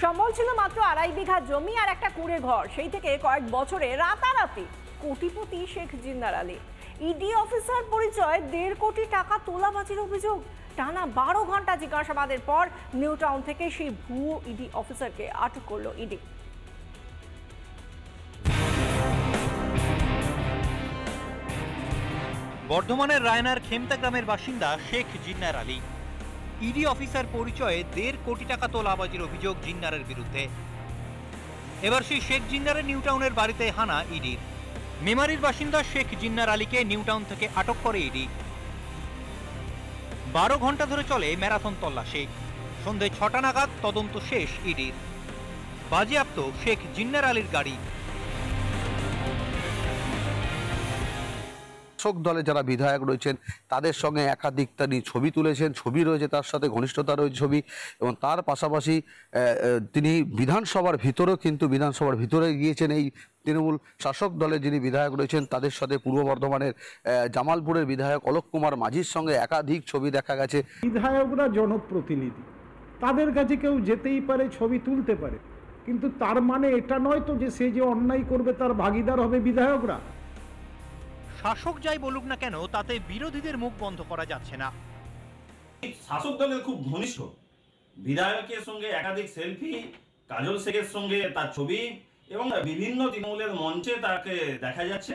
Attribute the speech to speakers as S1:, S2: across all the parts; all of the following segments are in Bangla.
S1: সম্বল ছিল মাত্র 2.5 বিঘা জমি আর একটা কুঁড়ে ঘর। সেই থেকে কয়েক বছরে রাতারাতি কোটিপতি শেখ জিন্নার আলী। ইডি অফিসার পরিচয় 1.5 কোটি টাকা তোলাবাজির অভিযোগ। টানা 12 ঘন্টা জিজ্ঞাসাবাদের পর নিউ টাউন থেকে সেই ভুয়ো ইডি অফিসারকে আটক করলো ইডি।
S2: বর্ধমানের রায়নার খেমতা গ্রামের বাসিন্দা শেখ জিন্নার আলী। ইডি অফিসার পরিচয়ে 1.5 কোটি টাকা তোলাবাজির অভিযোগ জিন্নারের বিরুদ্ধে। এবার সেই শেখ জিন্নারের নিউ টাউনের বাড়িতে হানা ইডির। মেমারির বাসিন্দা শেখ জিন্নার আলীকে নিউ টাউন থেকে আটক করে ইডি। 12 ঘন্টা ধরে চলে ম্যারাথন তল্লাশি। সন্ধ্যে 6টা নাগাদ তদন্ত শেষ ইডির। বাজেয়াপ্ত শেখ জিন্নার আলীর গাড়ি।
S3: শাসক দলে যারা বিধায়ক রয়েছেন তাদের সঙ্গে একাধিক তিনি ছবি তুলেছেন, ছবি রয়েছে তার সাথে, ঘনিষ্ঠতা রয়েছে ছবি, এবং তার পাশাপাশি তিনি বিধানসভার ভিতরে গিয়েছেন। এই তৃণমূল শাসক দলের যিনি বিধায়ক রয়েছেন তাদের সাথে পূর্ব বর্ধমানের জামালপুরের বিধায়ক অলোক কুমার মাঝির সঙ্গে একাধিক ছবি দেখা গেছে।
S4: বিধায়করা জনপ্রতিনিধি, তাদের কাছে কেউ যেতেই পারে, ছবি তুলতে পারে, কিন্তু তার মানে এটা নয় তো যে সে যে অন্যায় করবে তার ভাগিদার হবে বিধায়করা।
S2: শাসক যাই বলুক না কেন, তাতে বিরোধীদের মুখ বন্ধ করা যাচ্ছে না।
S5: শাসক দলের খুব ঘনিষ্ঠ বিধায়কের সঙ্গে একাধিক সেলফি, কাজল শেখের সঙ্গে তার ছবি, এবং বিভিন্ন তৃণমূলের মঞ্চে তাকে দেখা যাচ্ছে।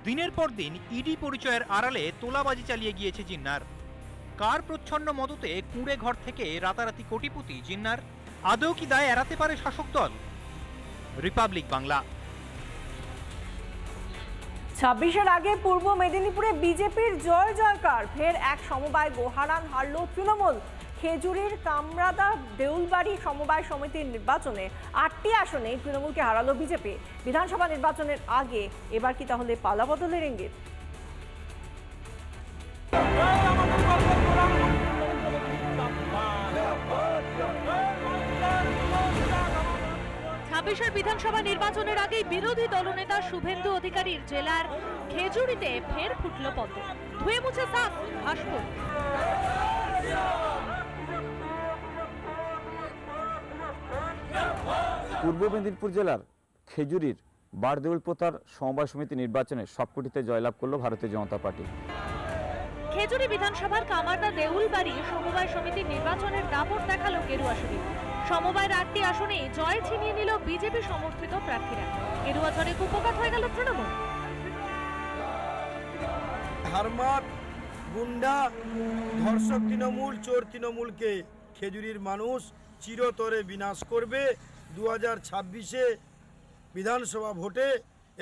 S2: দিনের পর দিন ইডি পরিচয়ের আড়ালে তোলাবাজি চালিয়ে গিয়েছে জিন্নার। কার প্রচ্ছন্ন মদতে কুঁড়ে ঘর থেকে রাতারাতি কোটিপতি জিন্নার? আদৌ কি দায় এড়াতে পারে শাসক দল? রিপাবলিক বাংলা।
S1: 26-এর আগে পূর্ব মেদিনীপুরে বিজেপির জয় জয়কার। ফের এক সমবায় গোহারান হারল তৃণমূল। খেজুরির কামরাদা দেউলবাড়ি সমবায় সমিতির নির্বাচনে 8টি আসনে তৃণমূলকে হারালো বিজেপি। বিধানসভা নির্বাচনের আগে এবার কি তাহলে পালাবদলের ইঙ্গিত?
S6: 26-এর বিধানসভা নির্বাচনের আগেই বিরোধী দলনেতা শুভেন্দু অধিকারীর জেলার খেজুরিতে ফের ফুটল পদ্ম। ধুয়ে মুছে সাফ ভাসপুর।
S7: পূর্ব মেদিনীপুর জেলার খেজুরির বারদেউলপোতার সমবায় সমিতি নির্বাচনে সবকটিতে জয়লাভ করল ভারতীয় জনতা পার্টি।
S6: খেজুরি বিধানসভার কামারদা দেউলবাড়ি সমবায় সমিতির নির্বাচনের দাপট দেখালো গেরুয়া শিবির। সমবায়ের 8টি আসনে জয় ছিনিয়ে নিল বিজেপি সমর্থিত প্রার্থীরা। গেরুয়া ঝড়ে কুপকাত হয়ে গেল তৃণমূল।
S8: হারমাত, গুন্ডা, ধর্ষক তৃণমূল, চোর তৃণমূলকে খেজুরির মানুষ চিরতরে বিনাশ করবে। 2026-এ বিধানসভা ভোটে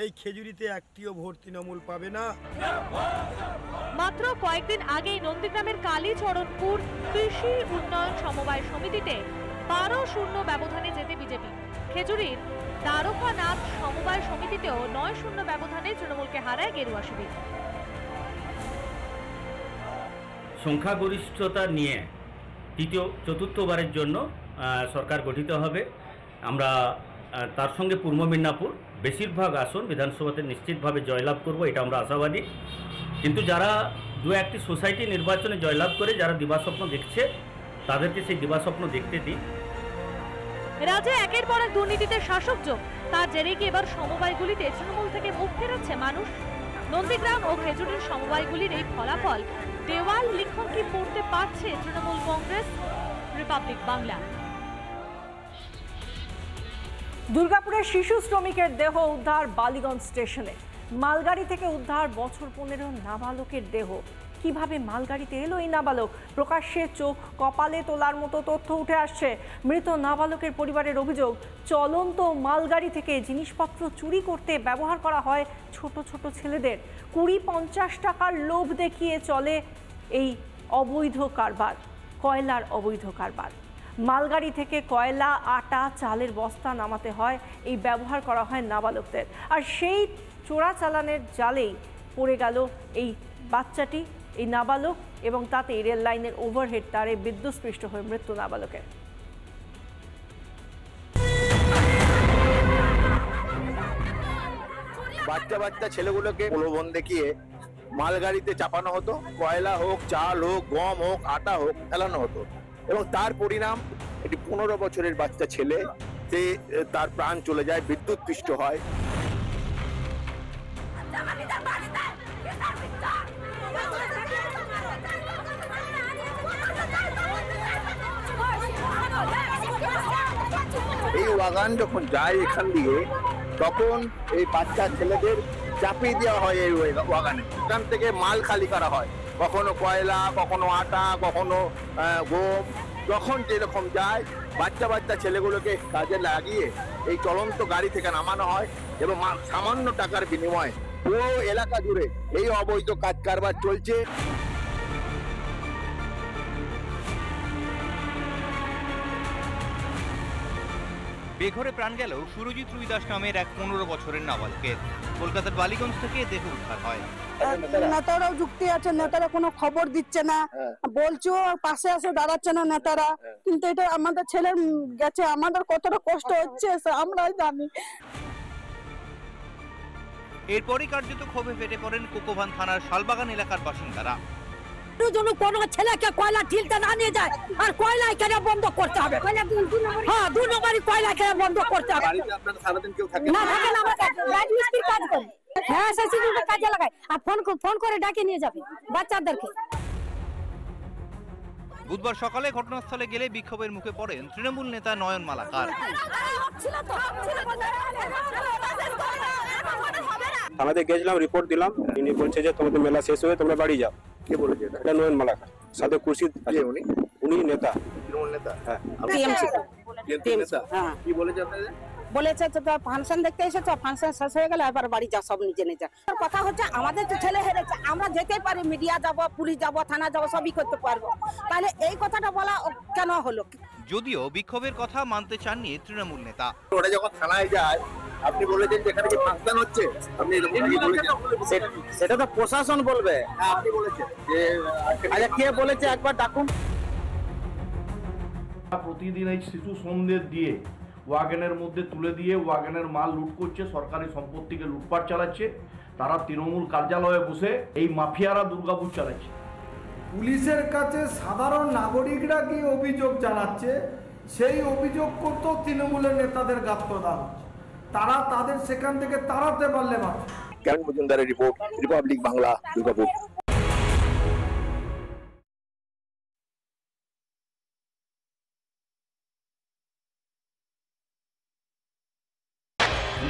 S8: এই খেজুরিতে একটিও ভোট তৃণমূল পাবে না।
S6: মাত্র কয়েকদিন আগেই নন্দীগ্রামের কালীচরণপুর কৃষি উন্নয়ন সমবায় সমিতিতে 12-0 ব্যবধানে জেতে বিজেপি। খেজুরির দ্বারকানাথ সমবায় সমিতিতেও 9-0 ব্যবধানে তৃণমূলকে হারায় গেরুয়া শিবির।
S5: সংখ্যাগরিষ্ঠতা নিয়ে চতুর্থবারের জন্য সরকার গঠিত হবে। আমরা তার সঙ্গে পূর্ব মেদিনীপুর বেশিরভাগ আসন বিধানসভাতে নিশ্চিতভাবে জয়লাভ করব, এটা আমরা আশাবাদী। কিন্তু যারা 2-1টি সোসাইটি নির্বাচনে জয়লাভ করে যারা দিবাস্বপ্ন দেখছে তাদেরকে সেই দিবাস্বপ্ন দেখতে দিন।
S6: রাজ্যে একের পর এক দুর্নীতিতে শাসক যোগ, তার জেরে কি এবার সমবায়গুলিতে তৃণমূল থেকে মুখ ফেরাচ্ছে মানুষ? নন্দীগ্রাম ও খেজুরির সমবায়গুলির এই ফলাফল দেওয়াল লিখন কি পড়তে পারছে তৃণমূল কংগ্রেস? রিপাবলিক বাংলা।
S1: দুর্গাপুরের শিশু শ্রমিকের দেহ উদ্ধার বালিগঞ্জ স্টেশনে। মালগাড়ি থেকে উদ্ধার বছর 15 নাবালকের দেহ। কিভাবে মালগাড়িতে এলো এই নাবালক? প্রকাশ্যে চোখ কপালে তোলার মতো তথ্য উঠে আসছে। মৃত নাবালকের পরিবারের অভিযোগ, চলন্ত মালগাড়ি থেকে জিনিসপত্র চুরি করতে ব্যবহার করা হয় ছোট ছোট ছেলেদের। 20-50 টাকার লোভ দেখিয়ে চলে এই অবৈধ কারবার, কয়লার অবৈধ কারবার। মালগাড়ি থেকে কয়লা, আটা, চালের বস্তা নামাতে হয়, এই ব্যবহার করা হয় নাবালকদের। আর সেই চোরাচালানের জালেই পড়ে গেল এই বাচ্চাটি, এই নাবালক, এবং তাতে রেল লাইনের ওভারহেড তারে বিদ্যুৎস্পৃষ্ট হয়ে মৃত্যু নাবালকের।
S9: বাচ্চা বাচ্চা ছেলেগুলোকে প্রলোভন দেখিয়ে মালগাড়িতে চাপানো হতো। কয়লা হোক, চাল হোক, গম হোক, আটা হোক ফেলানো হতো, এবং তার পরিণাম একটি 15 বছরের বাচ্চা ছেলে, সে তার প্রাণ চলে যায়, বিদ্যুৎ পৃষ্ঠ হয়। এই ওয়াগান যখন যায় এখান দিয়ে, তখন এই বাচ্চা ছেলেদের চাপিয়ে দেওয়া হয় এই ওয়াগানে। এখান থেকে মাল খালি করা হয়, কখনো কয়লা, কখনো আটা, কখনো গম। যখন যেরকম যায়, বাচ্চা ছেলেগুলোকে কাজে লাগিয়ে এই চলন্ত গাড়ি থেকে নামানো হয় এবং সামান্য টাকার বিনিময়ে পুরো এলাকা জুড়ে এই অবৈধ কাজ কারবার চলছে।
S2: বেঘরে প্রাণ গেল সুরজিৎ রুইদাস নামের এক 15 বছরের নাবালকের। কলকাতার বালিগঞ্জ থেকে দেহ উদ্ধার হয়।
S10: নেতারাও যুক্তি আছে, নেতারা কোনো খবর দিচ্ছে না, বলছো পাশে আসে দাঁড়াচ্ছে না নেতারা, কিন্তু এটা আমাদের ছেলের গেছে, আমাদের কতটা কষ্ট হচ্ছে আমরাই জানি।
S2: এরপরই কার্যত ক্ষোভে ফেটে পড়েন কোকোভান থানার শালবাগান এলাকার বাসিন্দারা।
S10: কোনো ছেলেকে কয়লা ঢিলতে না নিয়ে যায়, আর কয়লা কেনা বন্ধ করতে হবে। হ্যাঁ, 2 নম্বরই কয়লা কেনা বন্ধ করতে হবে। না থাকে না, আমরা রাজমিস্ত্রির কাজ করি। হ্যাঁ, সেসিলিটি কাজে লাগাই, আর ফোন করে ডাকে নিয়ে যাবে বাচ্চাদেরকে।
S2: বুধবার সকালে ঘটনাস্থলে গেলে বিক্ষোভের মুখে পড়েন তৃণমূল নেতা নয়ন মালাকার।
S11: আমাদের গেছিলাম, রিপোর্ট দিলাম, ইনি বলছে যে তোমাদের মেলা শেষ হয়ে তোমরা বাড়ি যাও।
S9: কে বলেছে
S11: এটা নয়ন মালাকার, সাথে কুর্সি আছে, উনি নেতা,
S9: তৃণমূল নেতা।
S11: হ্যাঁ,
S9: কি বলেছে আপনাদের?
S10: বলেছে ফাংশন দেখতে এসেছো, ফাংশন শেষ হয়ে গেলে এবার বাড়ি যাও, সব নিজে নিজে। কথা হচ্ছে আমাদের তো ছেলে হেরেছে, আমরা যেতেই পারি, মিডিয়া যাব, পুলিশ যাব, থানা যাব, সবই করতে পারবো, তাহলে এই কথাটা বলা কেন হলো?
S2: যদিও বিক্ষোভের কথা মানতে চাননি তৃণমূল নেতা।
S9: ওরা যখন থানায় যায়, আপনি বলেছেন যে এখানে কি ফাংশন হচ্ছে, আপনি
S11: সেটা তো প্রশাসন বলবে।
S9: আপনি বলেছেন যে
S11: আচ্ছা, কে বলেছে একবার ডাকুন।
S12: প্রতিদিন এই শিশু সন্দেহ দিয়ে ওয়াগনের মধ্যে তুলে দিয়ে ওয়াগনের মাল লুট করছে, সরকারি সম্পত্তিকে লুটপাট চালাচ্ছে। তারা তৃণমূল কার্যালয়ে বসে এই মাফিয়ারা দুর্গাপুর চালাচ্ছে।
S8: পুলিশের কাছে সাধারণ নাগরিকরা কি অভিযোগ জানাচ্ছে, সেই অভিযোগ করতেও তৃণমূলের নেতাদের গাত্রদান হচ্ছে। তারা তাদের সেখান থেকে তাড়াতে পারলে মাত্র।
S9: কেন মজুমদারের রিপোর্ট, রিপাবলিক বাংলা, দুর্গাপুর।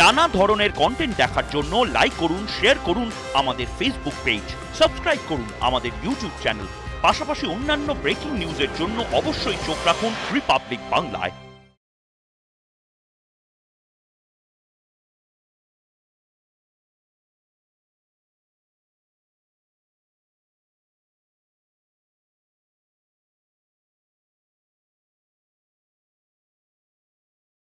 S13: নানা ধরনের কন্টেন্ট দেখার জন্য লাইক করুন, শেয়ার করুন আমাদের ফেসবুক পেজ, সাবস্ক্রাইব করুন আমাদের ইউটিউব চ্যানেল। পাশাপাশি অন্যান্য ব্রেকিং নিউজের জন্য অবশ্যই চোখ রাখুন রিপাবলিক বাংলায়।